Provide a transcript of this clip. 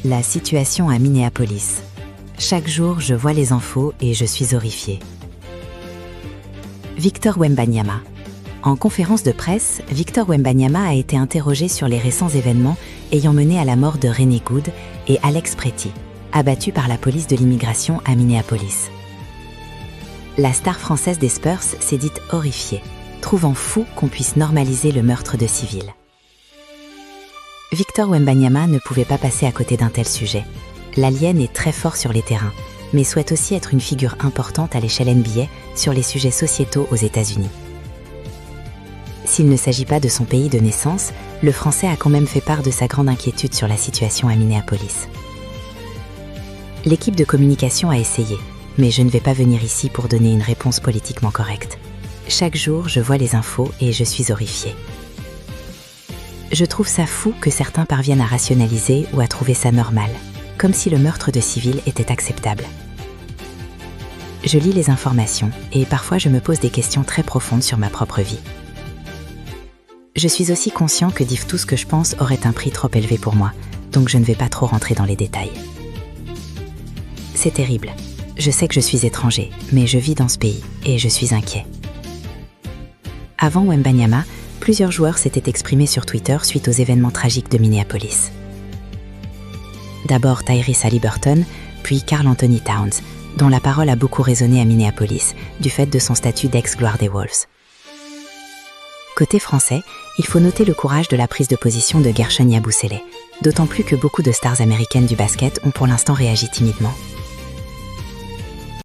La situation à Minneapolis. Chaque jour, je vois les infos et je suis horrifiée. Victor Wembanyama. En conférence de presse, Victor Wembanyama a été interrogé sur les récents événements ayant mené à la mort de René Good et Alex Pretty, abattus par la police de l'immigration à Minneapolis. La star française des Spurs s'est dite horrifiée, trouvant fou qu'on puisse normaliser le meurtre de civils. Victor Wembanyama ne pouvait pas passer à côté d'un tel sujet. L'Alien est très fort sur les terrains, mais souhaite aussi être une figure importante à l'échelle NBA sur les sujets sociétaux aux États-Unis. S'il ne s'agit pas de son pays de naissance, le Français a quand même fait part de sa grande inquiétude sur la situation à Minneapolis. L'équipe de communication a essayé, mais je ne vais pas venir ici pour donner une réponse politiquement correcte. Chaque jour, je vois les infos et je suis horrifiée. Je trouve ça fou que certains parviennent à rationaliser ou à trouver ça normal, comme si le meurtre de civils était acceptable. Je lis les informations et parfois je me pose des questions très profondes sur ma propre vie. Je suis aussi conscient que dire tout ce que je pense aurait un prix trop élevé pour moi, donc je ne vais pas trop rentrer dans les détails. C'est terrible. Je sais que je suis étranger, mais je vis dans ce pays et je suis inquiet. Avant Wembanyama, plusieurs joueurs s'étaient exprimés sur Twitter suite aux événements tragiques de Minneapolis. D'abord Tyrese Haliburton, puis Karl Anthony Towns, dont la parole a beaucoup résonné à Minneapolis, du fait de son statut d'ex-gloire des Wolves. Côté français, il faut noter le courage de la prise de position de Guerschon Yabusele, d'autant plus que beaucoup de stars américaines du basket ont pour l'instant réagi timidement.